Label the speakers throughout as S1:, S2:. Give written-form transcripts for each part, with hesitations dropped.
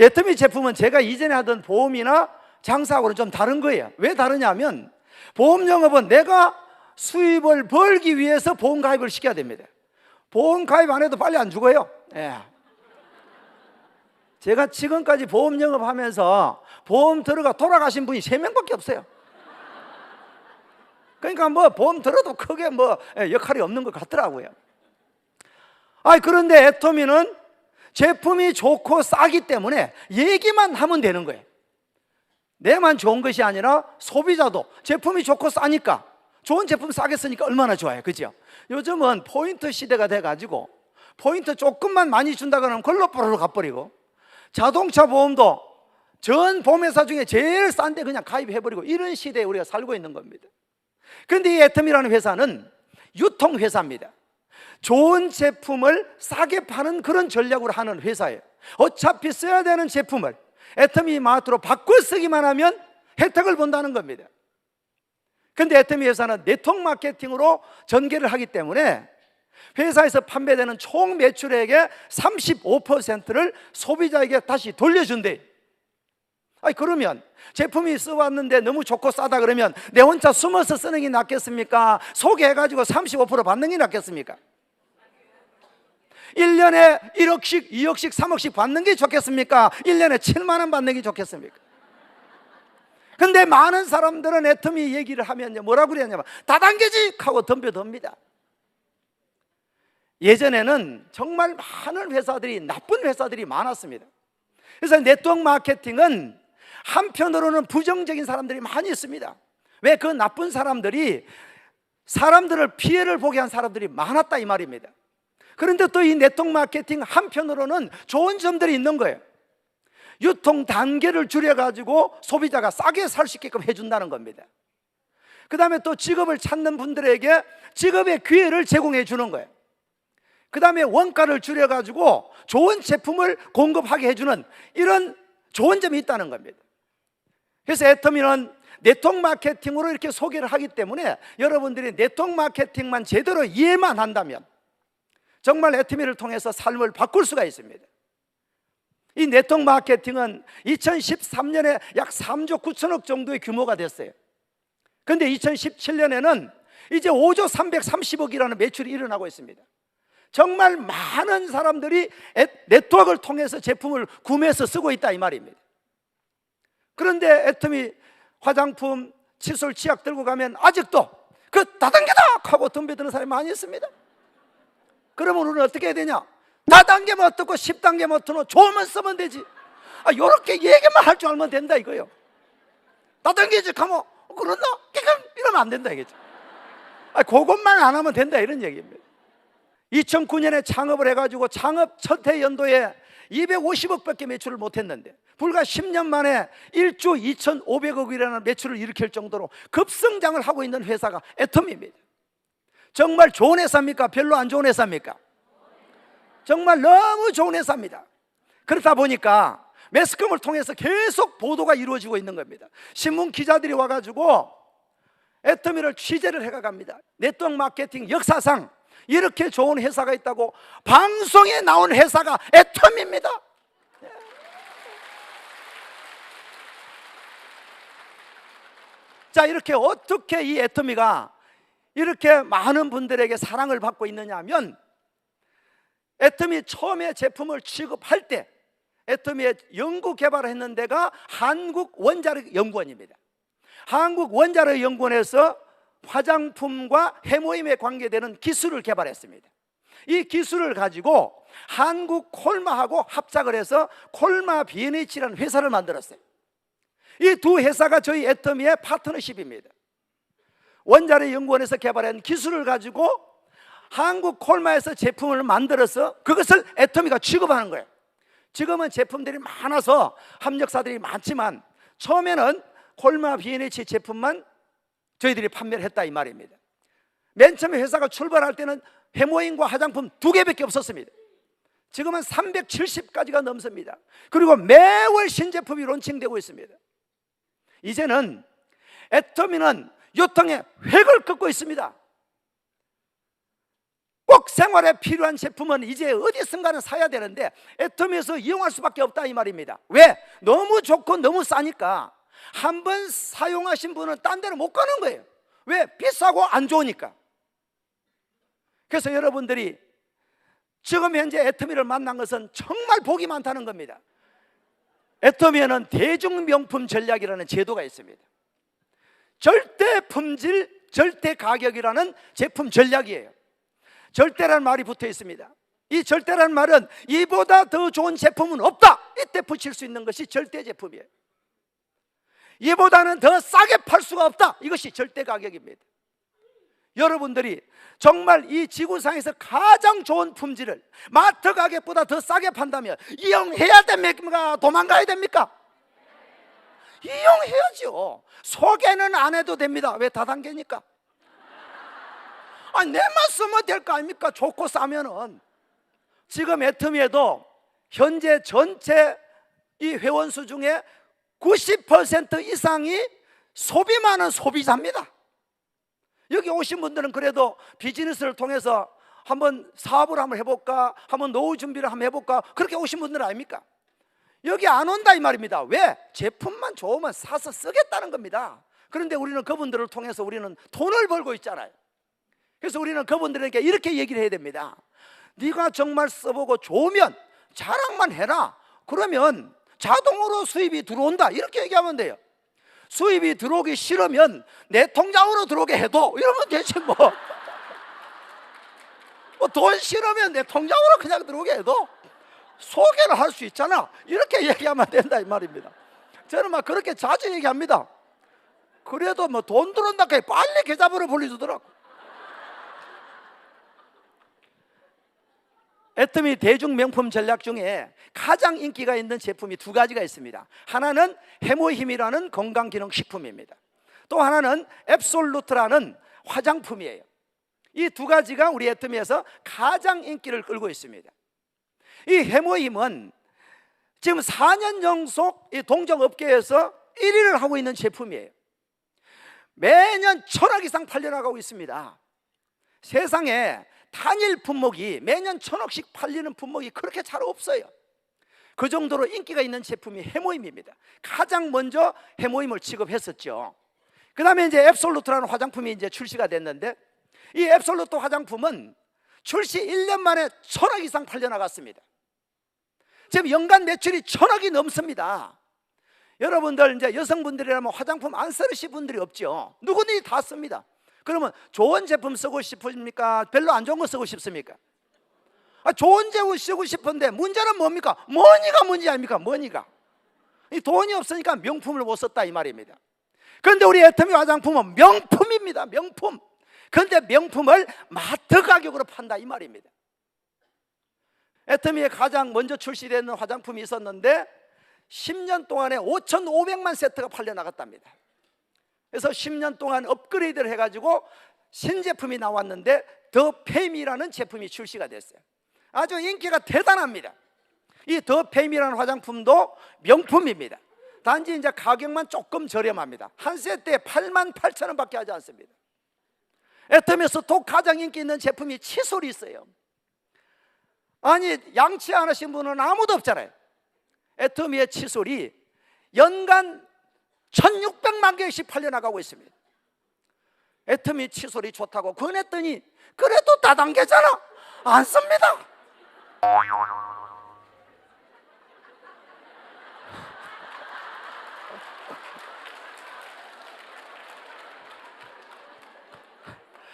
S1: 애터미 제품은 제가 이전에 하던 보험이나 장사하고는 좀 다른 거예요. 왜 다르냐면 보험 영업은 내가 수입을 벌기 위해서 보험 가입을 시켜야 됩니다. 보험 가입 안 해도 빨리 안 죽어요. 예. 제가 지금까지 보험 영업하면서 보험 들어가 돌아가신 분이 3명밖에 없어요. 그러니까 뭐 보험 들어도 크게 뭐 역할이 없는 것 같더라고요. 그런데 애터미는 제품이 좋고 싸기 때문에 얘기만 하면 되는 거예요. 내만 좋은 것이 아니라 소비자도 제품이 좋고 싸니까, 좋은 제품 싸게 쓰니까 얼마나 좋아요, 그죠? 요즘은 포인트 시대가 돼가지고 포인트 조금만 많이 준다 그러면 그걸로 뽀로로 가버리고, 자동차 보험도 전 보험회사 중에 제일 싼데 그냥 가입해버리고, 이런 시대에 우리가 살고 있는 겁니다. 그런데 이 애터미라는 회사는 유통회사입니다. 좋은 제품을 싸게 파는 그런 전략으로 하는 회사예요. 어차피 써야 되는 제품을 애터미 마트로 바꿔 쓰기만 하면 혜택을 본다는 겁니다. 그런데 애터미 회사는 네트워크 마케팅으로 전개를 하기 때문에 회사에서 판매되는 총 매출액의 35%를 소비자에게 다시 돌려준대. 그러면 제품이 써왔는데 너무 좋고 싸다 그러면 내 혼자 숨어서 쓰는 게 낫겠습니까? 소개해가지고 35% 받는 게 낫겠습니까? 1년에 1억씩, 2억씩, 3억씩 받는 게 좋겠습니까? 1년에 7만 원 받는 게 좋겠습니까? 근데 많은 사람들은 애터미 얘기를 하면 뭐라고 그러냐면 다단계직 하고 덤벼듭니다. 예전에는 정말 많은 회사들이, 나쁜 회사들이 많았습니다. 그래서 네트워크 마케팅은 한편으로는 부정적인 사람들이 많이 있습니다. 왜? 그 나쁜 사람들이 사람들을 피해를 보게 한 사람들이 많았다 이 말입니다. 그런데 또 이 네트워크 마케팅 한편으로는 좋은 점들이 있는 거예요. 유통 단계를 줄여가지고 소비자가 싸게 살 수 있게끔 해준다는 겁니다. 그 다음에 또 직업을 찾는 분들에게 직업의 기회를 제공해 주는 거예요. 그 다음에 원가를 줄여가지고 좋은 제품을 공급하게 해주는 이런 좋은 점이 있다는 겁니다. 그래서 애터미는 네트워크 마케팅으로 이렇게 소개를 하기 때문에 여러분들이 네트워크 마케팅만 제대로 이해만 한다면 정말 애터미를 통해서 삶을 바꿀 수가 있습니다. 이 네트워크 마케팅은 2013년에 약 3조 9천억 정도의 규모가 됐어요. 그런데 2017년에는 이제 5조 330억이라는 매출이 일어나고 있습니다. 정말 많은 사람들이 네트워크를 통해서 제품을 구매해서 쓰고 있다 이 말입니다. 그런데 애터미 화장품, 칫솔, 치약 들고 가면 아직도 그 다단계다 하고 덤벼드는 사람이 많이 있습니다. 그러면 우리는 어떻게 해야 되냐? 다단계면 어떻고 10단계면 어떻고 좋으면 쓰면 되지. 요렇게 얘기만 할 줄 알면 된다 이거예요. 다단계직 하면 그러나? 이러면 안 된다 이거죠. 그것만 안 하면 된다 이런 얘기입니다. 2009년에 창업을 해가지고 창업 첫 해 연도에 250억밖에 매출을 못했는데 불과 10년 만에 1조 2,500억이라는 매출을 일으킬 정도로 급성장을 하고 있는 회사가 애터미입니다. 정말 좋은 회사입니까? 별로 안 좋은 회사입니까? 정말 너무 좋은 회사입니다. 그렇다 보니까 매스컴을 통해서 계속 보도가 이루어지고 있는 겁니다. 신문 기자들이 와가지고 애터미를 취재를 해갑니다. 네트워크 마케팅 역사상 이렇게 좋은 회사가 있다고 방송에 나온 회사가 애터미입니다. 자, 이렇게 어떻게 이 애터미가 이렇게 많은 분들에게 사랑을 받고 있느냐 하면 애터미 처음에 제품을 취급할 때 애터미의 연구 개발을 했는 데가 한국원자력연구원입니다. 한국원자력연구원에서 화장품과 해모임에 관계되는 기술을 개발했습니다. 이 기술을 가지고 한국 콜마하고 합작을 해서 콜마 B&H라는 회사를 만들었어요. 이 두 회사가 저희 애터미의 파트너십입니다. 원자력연구원에서 개발한 기술을 가지고 한국 콜마에서 제품을 만들어서 그것을 애터미가 취급하는 거예요. 지금은 제품들이 많아서 협력사들이 많지만 처음에는 콜마 B&H 제품만 저희들이 판매를 했다 이 말입니다. 맨 처음에 회사가 출발할 때는 해모임과 화장품 2개밖에 없었습니다. 지금은 370가지가 넘습니다. 그리고 매월 신제품이 론칭되고 있습니다. 이제는 애터미는 유통의 획을 긋고 있습니다. 꼭 생활에 필요한 제품은 이제 어디선가는 사야 되는데 애터미에서 이용할 수밖에 없다 이 말입니다. 왜? 너무 좋고 너무 싸니까 한 번 사용하신 분은 딴 데로 못 가는 거예요. 왜? 비싸고 안 좋으니까. 그래서 여러분들이 지금 현재 애터미를 만난 것은 정말 복이 많다는 겁니다. 애터미에는 대중명품 전략이라는 제도가 있습니다. 절대 품질, 절대 가격이라는 제품 전략이에요. 절대라는 말이 붙어 있습니다. 이 절대라는 말은 이보다 더 좋은 제품은 없다, 이때 붙일 수 있는 것이 절대 제품이에요. 이보다는 더 싸게 팔 수가 없다, 이것이 절대 가격입니다. 여러분들이 정말 이 지구상에서 가장 좋은 품질을 마트 가격보다 더 싸게 판다면 이용해야 됩니까? 도망가야 됩니까? 이용해야죠. 소개는 안 해도 됩니다. 왜? 다단계니까. 아니, 내만 쓰면 될 거 아닙니까? 좋고 싸면은. 지금 애터미에도 현재 전체 이 회원수 중에 90% 이상이 소비 많은 소비자입니다. 여기 오신 분들은 그래도 비즈니스를 통해서 한번 사업을 한번 해볼까, 한번 노후 준비를 한번 해볼까, 그렇게 오신 분들 아닙니까? 여기 안 온다 이 말입니다. 왜? 제품만 좋으면 사서 쓰겠다는 겁니다. 그런데 우리는 그분들을 통해서 우리는 돈을 벌고 있잖아요. 그래서 우리는 그분들에게 이렇게 얘기를 해야 됩니다. 네가 정말 써보고 좋으면 자랑만 해라. 그러면 자동으로 수입이 들어온다, 이렇게 얘기하면 돼요. 수입이 들어오기 싫으면 내 통장으로 들어오게 해도, 이러면 되지 뭐. 돈 싫으면 내 통장으로 그냥 들어오게 해도 소개를 할 수 있잖아, 이렇게 얘기하면 된다 이 말입니다. 저는 막 그렇게 자주 얘기합니다. 그래도 뭐 돈 들어온다 해 빨리 계좌번호 불러주더라고. 애터미 대중 명품 전략 중에 가장 인기가 있는 제품이 두 가지가 있습니다. 하나는 해모힘이라는 건강기능식품입니다. 또 하나는 앱솔루트라는 화장품이에요. 이 두 가지가 우리 애터미에서 가장 인기를 끌고 있습니다. 이 해모힘은 지금 4년 연속 이 동종업계에서 1위를 하고 있는 제품이에요. 매년 1,000억 이상 팔려나가고 있습니다. 세상에 단일 품목이 매년 1,000억씩 팔리는 품목이 그렇게 잘 없어요. 그 정도로 인기가 있는 제품이 해모힘입니다. 가장 먼저 해모힘을 취급했었죠. 그 다음에 이제 앱솔루트라는 화장품이 이제 출시가 됐는데, 이 앱솔루트 화장품은 출시 1년 만에 1,000억 이상 팔려나갔습니다. 지금 연간 매출이 1,000억이 넘습니다. 여러분들 이제 여성분들이라면 화장품 안 쓰시는 분들이 없죠. 누구든지 다 씁니다. 그러면 좋은 제품 쓰고 싶습니까? 별로 안 좋은 거 쓰고 싶습니까? 좋은 제품 쓰고 싶은데 문제는 뭡니까? 머니가 문제 아닙니까? 머니가. 이 돈이 없으니까 명품을 못 썼다 이 말입니다. 그런데 우리 애터미 화장품은 명품입니다. 명품. 그런데 명품을 마트 가격으로 판다 이 말입니다. 애터미에 가장 먼저 출시되는 화장품이 있었는데 10년 동안에 5,500만 세트가 팔려나갔답니다. 그래서 10년 동안 업그레이드를 해가지고 신제품이 나왔는데 더 페임이라는 제품이 출시가 됐어요. 아주 인기가 대단합니다. 이 더 페임이라는 화장품도 명품입니다. 단지 이제 가격만 조금 저렴합니다. 한 세트에 88,000원 밖에 하지 않습니다. 애터미에서 또 가장 인기 있는 제품이 칫솔이 있어요. 아니, 양치 안 하신 분은 아무도 없잖아요. 애터미의 칫솔이 연간 1,600만 개씩 팔려나가고 있습니다. 애터미 칫솔이 좋다고 권했더니 그래도 다단계잖아, 안 씁니다.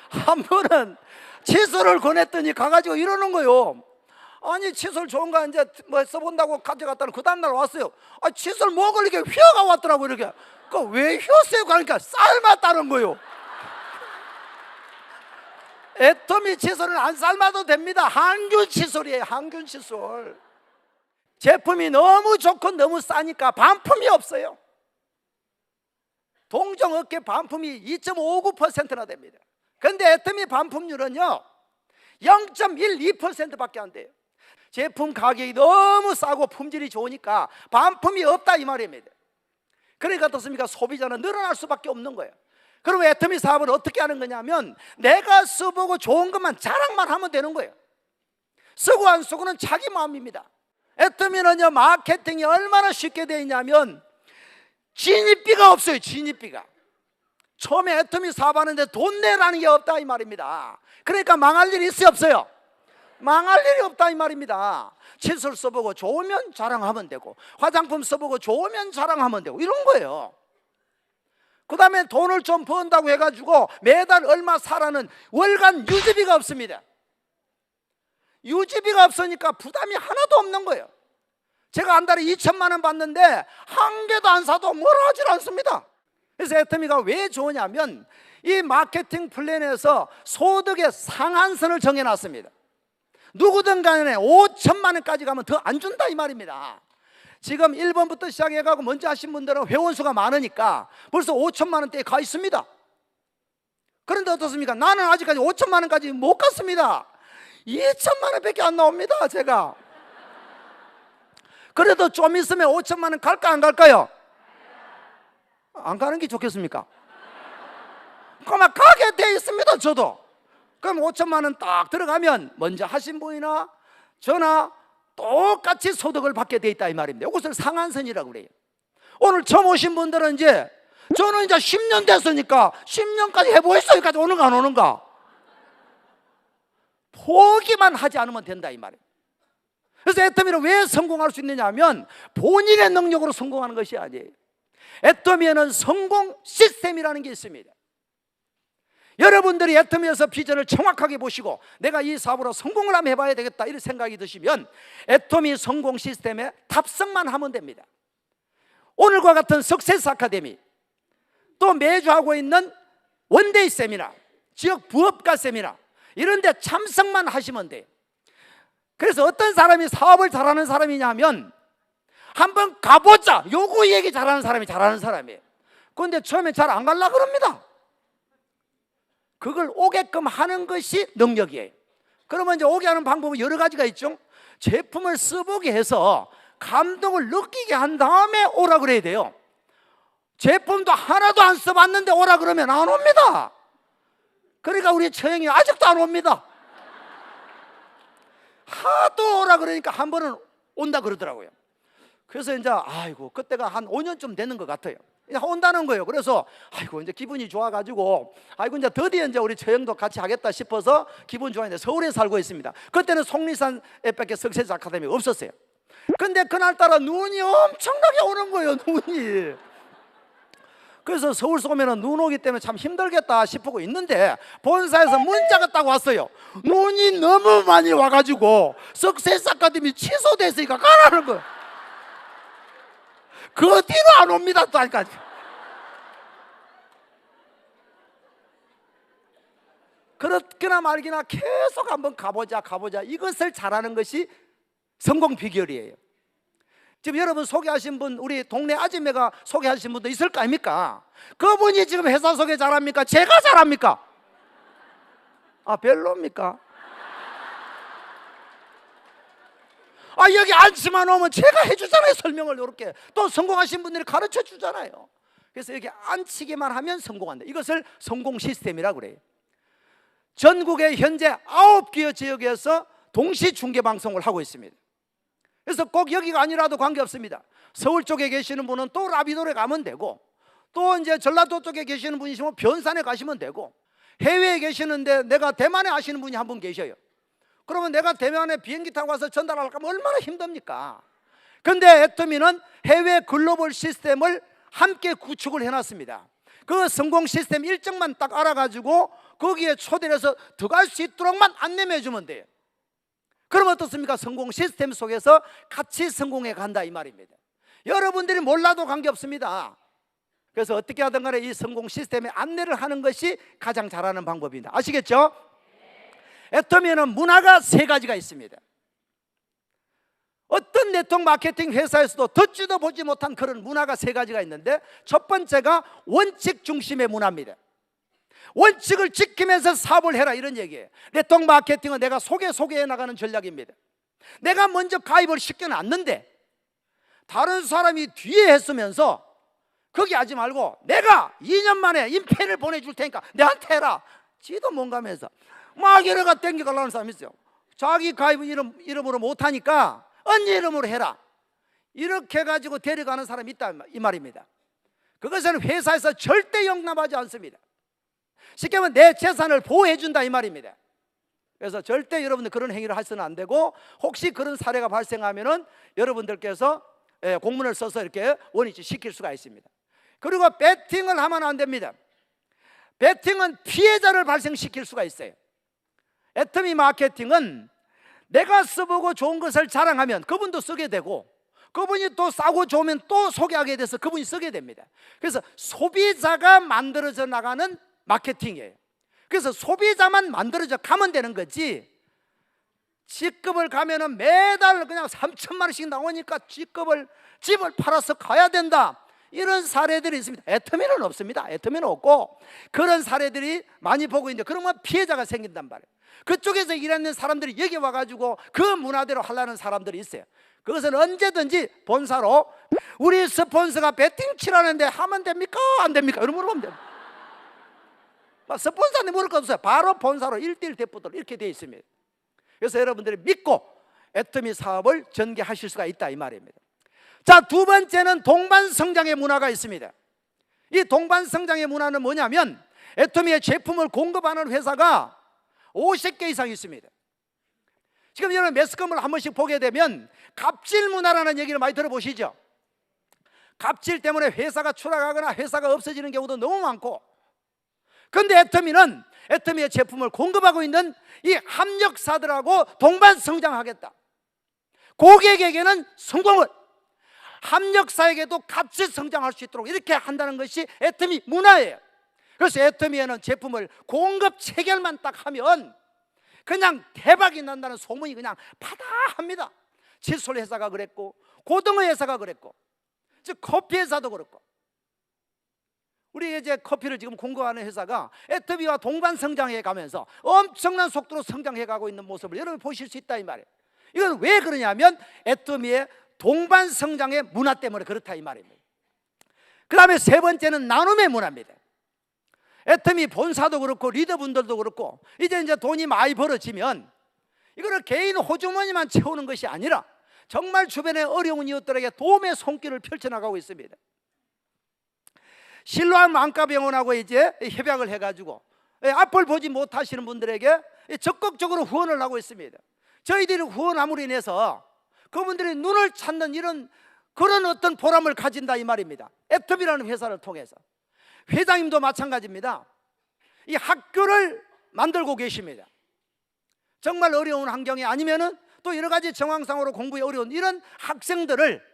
S1: 한 분은 칫솔을 권했더니 가가지고 이러는 거요. 아니, 칫솔 좋은 거 이제 뭐 써본다고 가져갔다는 그 다음날 왔어요. 칫솔 먹을 이렇게 휘어가 왔더라고. 이렇게. 왜 휘었어요? 그러니까 삶았다는 거요. 애터미 칫솔은 안 삶아도 됩니다. 항균 칫솔이에요. 항균 칫솔. 제품이 너무 좋고 너무 싸니까 반품이 없어요. 동종업계 반품이 2.59%나 됩니다. 그런데 애터미 반품률은요 0.12%밖에 안 돼요. 제품 가격이 너무 싸고 품질이 좋으니까 반품이 없다 이 말입니다. 그러니까 어떻습니까? 소비자는 늘어날 수밖에 없는 거예요. 그럼 애터미 사업을 어떻게 하는 거냐면 내가 써보고 좋은 것만 자랑만 하면 되는 거예요. 쓰고 안 쓰고는 자기 마음입니다. 애터미는요, 마케팅이 얼마나 쉽게 되어 있냐면 진입비가 없어요. 진입비가. 처음에 애터미 사업하는데 돈 내라는 게 없다 이 말입니다. 그러니까 망할 일이 있어요, 없어요? 망할 일이 없다 이 말입니다. 칫솔 써보고 좋으면 자랑하면 되고, 화장품 써보고 좋으면 자랑하면 되고, 이런 거예요. 그 다음에 돈을 좀 번다고 해가지고 매달 얼마 사라는 월간 유지비가 없습니다. 유지비가 없으니까 부담이 하나도 없는 거예요. 제가 한 달에 2천만 원 받는데 한 개도 안 사도 뭐라 하질 않습니다. 그래서 애터미가 왜 좋으냐면 이 마케팅 플랜에서 소득의 상한선을 정해놨습니다. 누구든 간에 5천만 원까지 가면 더 안 준다 이 말입니다. 지금 1번부터 시작해가고 먼저 하신 분들은 회원수가 많으니까 벌써 5천만 원대에 가 있습니다. 그런데 어떻습니까? 나는 아직까지 5천만 원까지 못 갔습니다. 2천만 원밖에 안 나옵니다. 제가. 그래도 좀 있으면 5천만 원 갈까 안 갈까요? 안 가는 게 좋겠습니까? 그만 가게 돼 있습니다. 저도. 그럼 5천만 원 딱 들어가면 먼저 하신 분이나 저나 똑같이 소득을 받게 돼 있다 이 말입니다. 이것을 상한선이라고 그래요. 오늘 처음 오신 분들은 이제 저는 이제 10년 됐으니까 10년까지 해보겠어. 여기까지 오는가 안 오는가? 포기만 하지 않으면 된다 이 말이에요. 그래서 애터미는 왜 성공할 수 있느냐 하면 본인의 능력으로 성공하는 것이 아니에요. 애터미에는 성공 시스템이라는 게 있습니다. 여러분들이 애터미에서 비전을 정확하게 보시고 내가 이 사업으로 성공을 한번 해봐야 되겠다 이런 생각이 드시면 애터미 성공 시스템에 탑승만 하면 됩니다. 오늘과 같은 석세스 아카데미, 또 매주 하고 있는 원데이 세미나, 지역 부업가 세미나 이런 데 참석만 하시면 돼요. 그래서 어떤 사람이 사업을 잘하는 사람이냐면 한번 가보자, 요거 얘기 잘하는 사람이 잘하는 사람이에요. 그런데 처음에 잘 안 가려고 그럽니다. 그걸 오게끔 하는 것이 능력이에요. 그러면 이제 오게 하는 방법은 여러 가지가 있죠. 제품을 써보게 해서 감동을 느끼게 한 다음에 오라 그래야 돼요. 제품도 하나도 안 써봤는데 오라 그러면 안 옵니다. 그러니까 우리 처형이 아직도 안 옵니다. 하도 오라 그러니까 한 번은 온다 그러더라고요. 그래서 이제 아이고 그때가 한 5년쯤 되는 것 같아요. 온다는 거예요. 그래서 아이고 이제 기분이 좋아가지고 아이고 이제 드디어 이제 우리 처형도 같이 하겠다 싶어서 기분 좋아했는데 서울에 살고 있습니다. 그때는 속리산에밖에 석세스 아카데미가 없었어요. 근데 그날따라 눈이 엄청나게 오는 거예요. 눈이. 그래서 서울 오면은 눈 오기 때문에 참 힘들겠다 싶고 있는데 본사에서 문자가 딱 왔어요. 눈이 너무 많이 와가지고 석세스 아카데미 취소됐으니까 가라는 거예요. 그 뒤로 안 옵니다. 또 아직까지. 그렇게나 말기나 계속 한번 가보자 이것을 잘하는 것이 성공 비결이에요. 지금 여러분 소개하신 분, 우리 동네 아줌매가 소개하신 분도 있을 거 아닙니까? 그분이 지금 회사 소개 잘합니까? 제가 잘합니까? 아 별로입니까? 아 여기 앉지만 오면 제가 해주잖아요. 설명을 이렇게 또 성공하신 분들이 가르쳐 주잖아요. 그래서 여기 앉히기만 하면 성공한다. 이것을 성공 시스템이라고 그래요. 전국에 현재 9개 지역에서 동시 중계 방송을 하고 있습니다. 그래서 꼭 여기가 아니라도 관계없습니다. 서울 쪽에 계시는 분은 또 라비도에 가면 되고, 또 이제 전라도 쪽에 계시는 분이시면 변산에 가시면 되고, 해외에 계시는데 내가 대만에 아시는 분이 한 분 계셔요. 그러면 내가 대만에 비행기 타고 가서 전달하려면 얼마나 힘듭니까? 근데 애터미는 해외 글로벌 시스템을 함께 구축을 해놨습니다. 그 성공 시스템 일정만 딱 알아가지고 거기에 초대를 해서 들어갈 수 있도록만 안내해 주면 돼요. 그럼 어떻습니까? 성공 시스템 속에서 같이 성공해 간다 이 말입니다. 여러분들이 몰라도 관계없습니다. 그래서 어떻게 하든 간에 이 성공 시스템에 안내를 하는 것이 가장 잘하는 방법입니다. 아시겠죠? 애터미에는 문화가 3가지가 있습니다. 어떤 네트워크 마케팅 회사에서도 듣지도 보지 못한 그런 문화가 3가지가 있는데, 첫 번째가 원칙 중심의 문화입니다. 원칙을 지키면서 사업을 해라 이런 얘기예요. 네트워크 마케팅은 내가 소개해 나가는 전략입니다. 내가 먼저 가입을 시켜놨는데 다른 사람이 뒤에 했으면서 거기 하지 말고 내가 2년 만에 임패를 보내줄 테니까 내한테 해라. 지도 뭔가면서 막 여러 가 땡겨가려는 사람이 있어요. 자기 가입 이름으로 못하니까 언니 이름으로 해라. 이렇게 해가지고 데려가는 사람이 있다 이 말입니다. 그것은 회사에서 절대 용납하지 않습니다. 쉽게 말하면 내 재산을 보호해 준다 이 말입니다. 그래서 절대 여러분들 그런 행위를 하셔서는 안 되고, 혹시 그런 사례가 발생하면은 여러분들께서 공문을 써서 이렇게 원위치 시킬 수가 있습니다. 그리고 배팅을 하면 안 됩니다. 배팅은 피해자를 발생시킬 수가 있어요. 애터미 마케팅은 내가 써보고 좋은 것을 자랑하면 그분도 쓰게 되고, 그분이 또 싸고 좋으면 또 소개하게 돼서 그분이 쓰게 됩니다. 그래서 소비자가 만들어져 나가는 마케팅이에요. 그래서 소비자만 만들어져 가면 되는 거지, G급을 가면은 매달 그냥 3천만 원씩 나오니까 집을 팔아서 가야 된다, 이런 사례들이 있습니다. 애터미는 없습니다. 애터미는 없고, 그런 사례들이 많이 보고 있는데, 그러면 피해자가 생긴단 말이에요. 그쪽에서 일하는 사람들이 여기 와가지고 그 문화대로 하려는 사람들이 있어요. 그것은 언제든지 본사로 우리 스폰서가 배팅 치라는데 하면 됩니까? 안 됩니까? 이런 물어보면 됩니다. 스폰서한테 물을 거 없어요. 바로 본사로 1:1 대표들 이렇게 되어 있습니다. 그래서 여러분들이 믿고 애터미 사업을 전개하실 수가 있다 이 말입니다. 자, 두 번째는 동반성장의 문화가 있습니다. 이 동반성장의 문화는 뭐냐면, 애터미의 제품을 공급하는 회사가 50개 이상 있습니다. 지금 여러분 매스컴을 한 번씩 보게 되면 갑질 문화라는 얘기를 많이 들어보시죠. 갑질 때문에 회사가 추락하거나 회사가 없어지는 경우도 너무 많고, 그런데 애터미는 애터미의 제품을 공급하고 있는 이 합력사들하고 동반 성장하겠다. 고객에게는 성공을, 합력사에게도 같이 성장할 수 있도록 이렇게 한다는 것이 애터미 문화예요. 그래서 애터미에는 제품을 공급 체결만 딱 하면 그냥 대박이 난다는 소문이 그냥 파다합니다. 칫솔 회사가 그랬고, 고등어 회사가 그랬고, 즉 커피 회사도 그렇고, 우리 이제 커피를 지금 공급하는 회사가 애터미와 동반 성장해 가면서 엄청난 속도로 성장해 가고 있는 모습을 여러분 보실 수 있다 이 말이에요. 이건 왜 그러냐면 애터미의 동반 성장의 문화 때문에 그렇다 이 말입니다. 그 다음에 세 번째는 나눔의 문화입니다. 애터미 본사도 그렇고 리더분들도 그렇고, 이제 돈이 많이 벌어지면 이거를 개인 호주머니만 채우는 것이 아니라 정말 주변에 어려운 이웃들에게 도움의 손길을 펼쳐나가고 있습니다. 실로암 안과병원하고 이제 협약을 해가지고 앞을 보지 못하시는 분들에게 적극적으로 후원을 하고 있습니다. 저희들이 후원함으로 인해서 그분들이 눈을 찾는 그런 어떤 보람을 가진다 이 말입니다. 애터미라는 회사를 통해서. 회장님도 마찬가지입니다. 이 학교를 만들고 계십니다. 정말 어려운 환경이 아니면은 또 여러 가지 정황상으로 공부에 어려운 이런 학생들을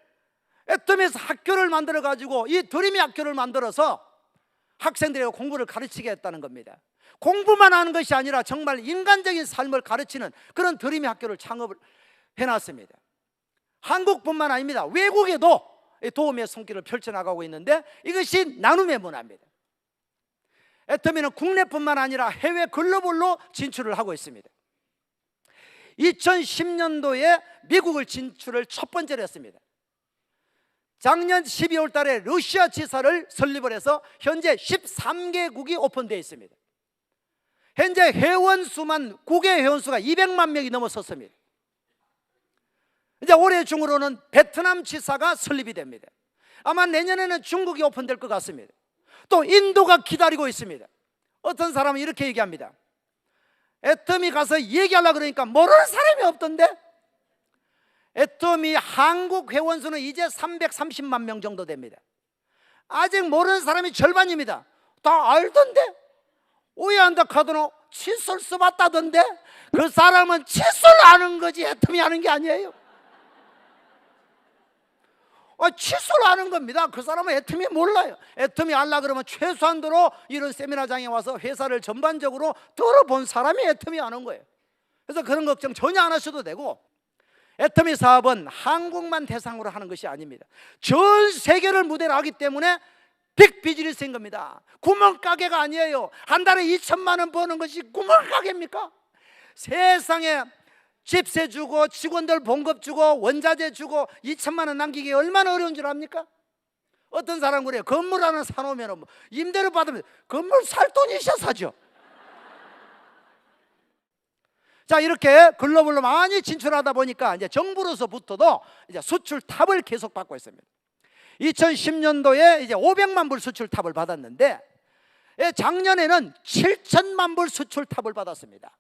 S1: 애터미에서 학교를 만들어 가지고 이 드림의 학교를 만들어서 학생들에게 공부를 가르치겠다는 겁니다. 공부만 하는 것이 아니라 정말 인간적인 삶을 가르치는 그런 드림의 학교를 창업을 해놨습니다. 한국뿐만 아닙니다. 외국에도 도움의 손길을 펼쳐나가고 있는데, 이것이 나눔의 문화입니다. 애터미는 국내뿐만 아니라 해외 글로벌로 진출을 하고 있습니다. 2010년도에 미국을 진출을 첫 번째로 했습니다. 작년 12월 달에 러시아 지사를 설립을 해서 현재 13개국이 오픈되어 있습니다. 현재 회원수만, 국외 회원수가 200만 명이 넘어섰습니다. 이제 올해 중으로는 베트남 지사가 설립이 됩니다. 아마 내년에는 중국이 오픈될 것 같습니다. 또 인도가 기다리고 있습니다. 어떤 사람은 이렇게 얘기합니다. 애터미 가서 얘기하려고 그러니까 모르는 사람이 없던데. 애터미 한국 회원수는 이제 330만 명 정도 됩니다. 아직 모르는 사람이 절반입니다. 다 알던데. 오해한다 카드노 칫솔 써봤다던데. 그 사람은 칫솔 아는 거지 애터미 아는 게 아니에요. 칫솔 아는 겁니다. 그 사람은 애터미 몰라요. 애터미 알라 그러면 최소한도로 이런 세미나장에 와서 회사를 전반적으로 들어본 사람이 애터미 아는 거예요. 그래서 그런 걱정 전혀 안 하셔도 되고, 애터미 사업은 한국만 대상으로 하는 것이 아닙니다. 전 세계를 무대로 하기 때문에 빅 비즈니스인 겁니다. 구멍가게가 아니에요. 한 달에 2천만 원 버는 것이 구멍가게입니까? 세상에 집세 주고 직원들 봉급 주고 원자재 주고 2천만 원 남기기 얼마나 어려운 줄 압니까? 어떤 사람 그래요. 건물 하나 사놓으면 뭐 임대료 받으면 건물 살 돈이 있어 사죠. 자, 이렇게 글로벌로 많이 진출하다 보니까 이제 정부로서부터도 이제 수출 탑을 계속 받고 있습니다. 2010년도에 이제 500만 불 수출 탑을 받았는데 작년에는 7천만 불 수출 탑을 받았습니다.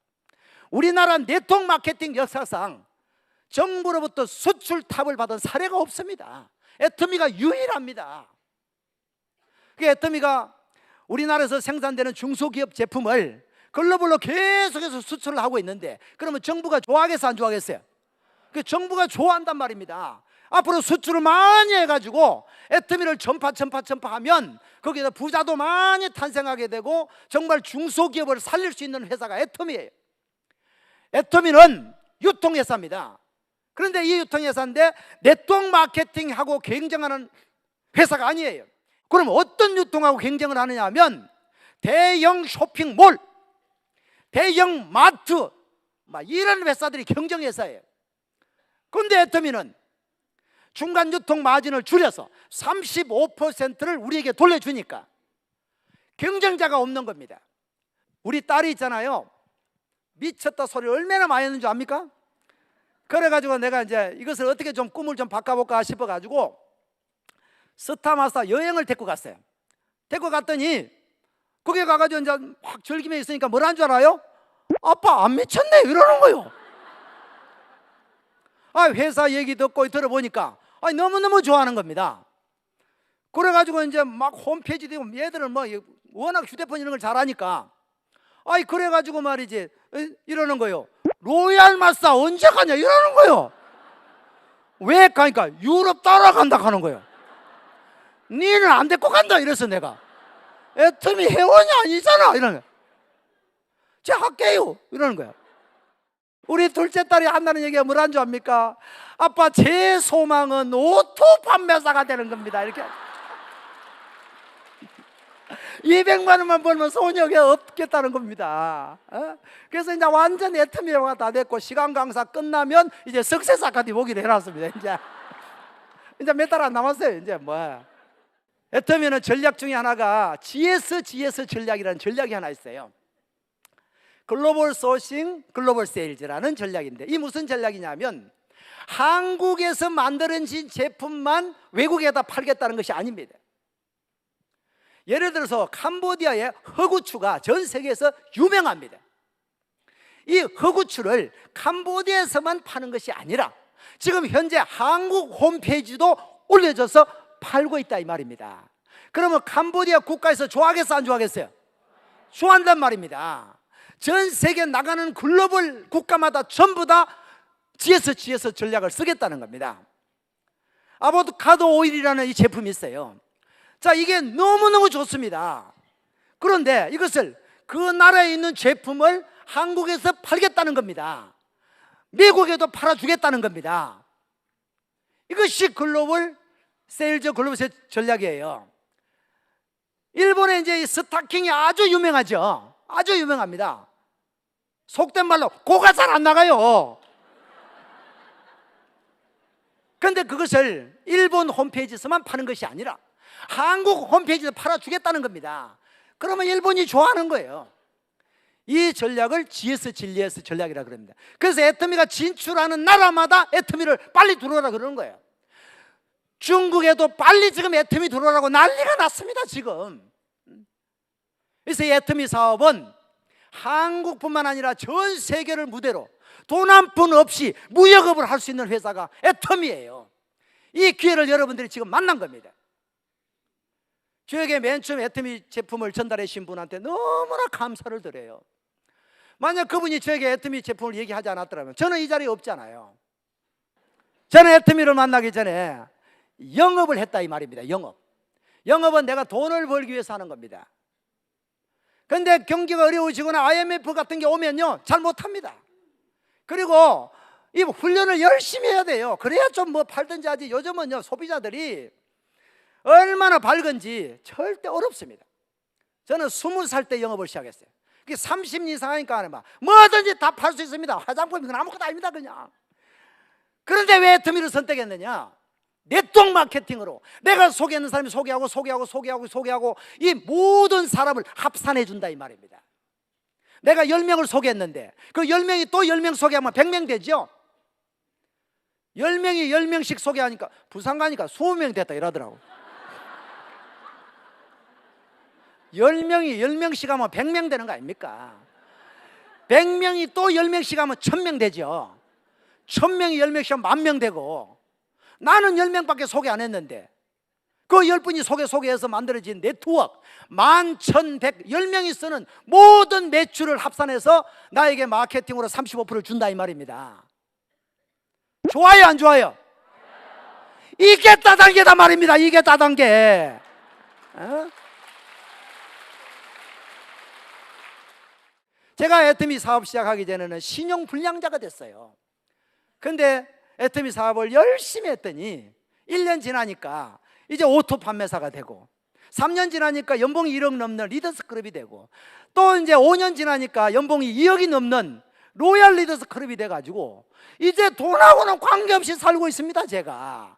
S1: 우리나라 네트워크 마케팅 역사상 정부로부터 수출 탑을 받은 사례가 없습니다. 애터미가 유일합니다. 애터미가 우리나라에서 생산되는 중소기업 제품을 글로벌로 계속해서 수출을 하고 있는데, 그러면 정부가 좋아하겠어 안 좋아하겠어요? 정부가 좋아한단 말입니다. 앞으로 수출을 많이 해가지고 애터미를 전파하면 거기에서 부자도 많이 탄생하게 되고 정말 중소기업을 살릴 수 있는 회사가 애터미예요. 애터미는 유통회사입니다. 그런데 이 유통회사인데 네트워크 마케팅하고 경쟁하는 회사가 아니에요. 그럼 어떤 유통하고 경쟁을 하느냐 하면 대형 쇼핑몰, 대형 마트 이런 회사들이 경쟁회사예요. 그런데 애터미는 중간 유통 마진을 줄여서 35%를 우리에게 돌려주니까 경쟁자가 없는 겁니다. 우리 딸이 있잖아요. 미쳤다 소리 얼마나 많이 하는 줄 압니까? 그래가지고 내가 이제 이것을 어떻게 좀 꿈을 좀 바꿔볼까 싶어가지고 스타마스터 여행을 데리고 갔어요. 데리고 갔더니 거기 가가지고 이제 막 즐기며 있으니까 뭐라는 줄 알아요? 아빠 안 미쳤네 이러는 거요. 회사 얘기 듣고 들어보니까 너무너무 좋아하는 겁니다. 그래가지고 이제 막 홈페이지도 있고 얘들은 뭐 워낙 휴대폰 이런 걸 잘하니까 그래가지고 말이지 이러는 거요. 로얄 마사 언제 가냐 이러는 거요. 왜 가니까 유럽 따라간다 하는 거요. 니는 안 데리고 간다 이래서 내가 애터미 회원이 아니잖아 이러는 거야. 제가 할게요 이러는 거야. 우리 둘째 딸이 한다는 얘기가 뭐라는 줄 압니까? 아빠 제 소망은 오토 판매사가 되는 겁니다 이렇게. 200만 원만 벌면 소녀가 없겠다는 겁니다. 그래서 이제 완전 애터미화가 다 됐고 시간 강사 끝나면 이제 석세스 아카데미 보기로 해놨습니다. 이제 몇 달 안 남았어요. 이제 애터미는 전략 중에 하나가 GS 전략이라는 전략이 하나 있어요. 글로벌 소싱, 글로벌 세일즈라는 전략인데 이 무슨 전략이냐면 한국에서 만들어진 제품만 외국에다 팔겠다는 것이 아닙니다. 예를 들어서 캄보디아의 허구추가 전 세계에서 유명합니다. 이 허구추를 캄보디아에서만 파는 것이 아니라 지금 현재 한국 홈페이지도 올려져서 팔고 있다 이 말입니다. 그러면 캄보디아 국가에서 좋아하겠어 안 좋아하겠어요? 좋아한단 말입니다. 전 세계 나가는 글로벌 국가마다 전부 다 GS 전략을 쓰겠다는 겁니다. 아보카도 오일이라는 이 제품이 있어요. 자, 이게 너무너무 좋습니다. 그런데 이것을 그 나라에 있는 제품을 한국에서 팔겠다는 겁니다. 미국에도 팔아주겠다는 겁니다. 이것이 글로벌 세일즈 글로벌 세일 전략이에요. 일본에 이제 이 스타킹이 아주 유명하죠. 아주 유명합니다. 속된 말로 고가 잘 안 나가요. 그런데 그것을 일본 홈페이지에서만 파는 것이 아니라 한국 홈페이지에서 팔아주겠다는 겁니다. 그러면 일본이 좋아하는 거예요. 이 전략을 GS 전략이라고 그럽니다. 그래서 애터미가 진출하는 나라마다 애터미를 빨리 들어오라 그러는 거예요. 중국에도 빨리 지금 애터미 들어오라고 난리가 났습니다 지금. 그래서 이 애터미 사업은 한국뿐만 아니라 전 세계를 무대로 돈 한 푼 없이 무역업을 할 수 있는 회사가 애터미예요. 이 기회를 여러분들이 지금 만난 겁니다. 저에게 맨 처음 애터미 제품을 전달해 주신 분한테 너무나 감사를 드려요. 만약 그분이 저에게 애터미 제품을 얘기하지 않았더라면 저는 이 자리에 없잖아요. 저는 애터미를 만나기 전에 영업을 했다 이 말입니다. 영업은 내가 돈을 벌기 위해서 하는 겁니다. 그런데 경기가 어려워지거나 IMF 같은 게 오면요 잘 못합니다. 그리고 이 훈련을 열심히 해야 돼요. 그래야 좀 팔든지 하지. 요즘은요 소비자들이 얼마나 밝은지 절대 어렵습니다. 저는 20살 때 영업을 시작했어요. 30년 이상 하니까 뭐든지 다 팔 수 있습니다. 화장품이 아무것도 아닙니다 그냥. 그런데 왜 애터미를 선택했느냐? 네트워크 마케팅으로 내가 소개하는 사람이 소개하고 이 모든 사람을 합산해 준다 이 말입니다. 내가 10명을 소개했는데 그 10명이 또 10명 소개하면 100명 되죠. 10명이 10명씩 소개하니까 부산 가니까 20명 됐다 이러더라고. 10명이 10명씩 하면 100명 되는 거 아닙니까? 100명이 또 10명씩 하면 1000명 되죠. 1000명이 10명씩 하면 10,000명 되고, 나는 10명밖에 소개 안 했는데 그 10분이 소개해서 만들어진 네트워크 11,100, 10명이 쓰는 모든 매출을 합산해서 나에게 마케팅으로 35%를 준다 이 말입니다. 좋아요 안 좋아요? 이게 다단계다 말입니다. 이게 다단계. 제가 애터미 사업 시작하기 전에는 신용불량자가 됐어요. 근데 애터미 사업을 열심히 했더니 1년 지나니까 이제 오토 판매사가 되고, 3년 지나니까 연봉이 1억 넘는 리더스클럽이 되고, 또 이제 5년 지나니까 연봉이 2억이 넘는 로얄 리더스클럽이 돼가지고 이제 돈하고는 관계없이 살고 있습니다. 제가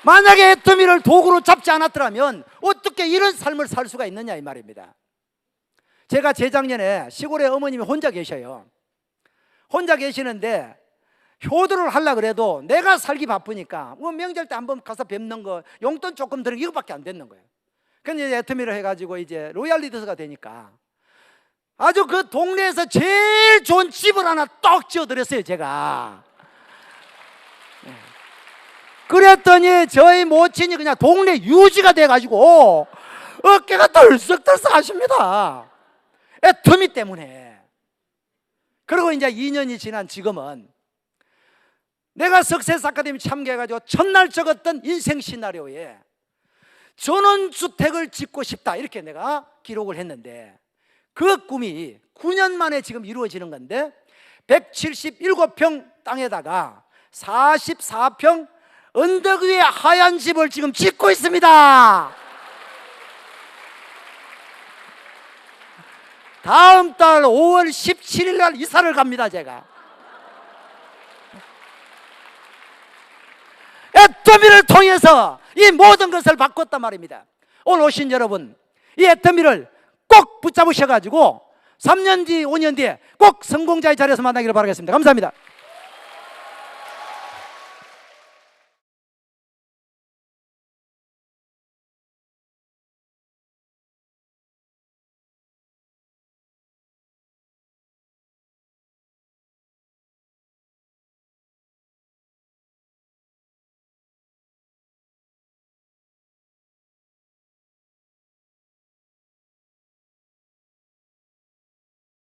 S1: 만약에 애터미를 도구로 잡지 않았더라면 어떻게 이런 삶을 살 수가 있느냐 이 말입니다. 제가 재작년에 시골에 어머님이 혼자 계셔요. 혼자 계시는데 효도를 하려고 그래도 내가 살기 바쁘니까 뭐 명절 때 한번 가서 뵙는 거, 용돈 조금 드는 거 이거밖에 안 되는 거예요. 근데 이제 애터미를 해가지고 이제 로얄 리더스가 되니까 아주 그 동네에서 제일 좋은 집을 하나 떡 지어드렸어요 제가. 그랬더니 저희 모친이 그냥 동네 유지가 돼가지고 어깨가 덜썩덜썩 하십니다. 애터미 때문에. 그리고 이제 2년이 지난 지금은 내가 석세스 아카데미 참가해가지고 첫날 적었던 인생 시나리오에 전원주택을 짓고 싶다 이렇게 내가 기록을 했는데, 그 꿈이 9년 만에 지금 이루어지는 건데 177평 땅에다가 44평 언덕 위에 하얀 집을 지금 짓고 있습니다. 다음 달 5월 17일 날 이사를 갑니다. 제가 애터미를 통해서 이 모든 것을 바꿨단 말입니다. 오늘 오신 여러분, 이 애터미를 꼭 붙잡으셔가지고 3년 뒤 5년 뒤에 꼭 성공자의 자리에서 만나기를 바라겠습니다. 감사합니다.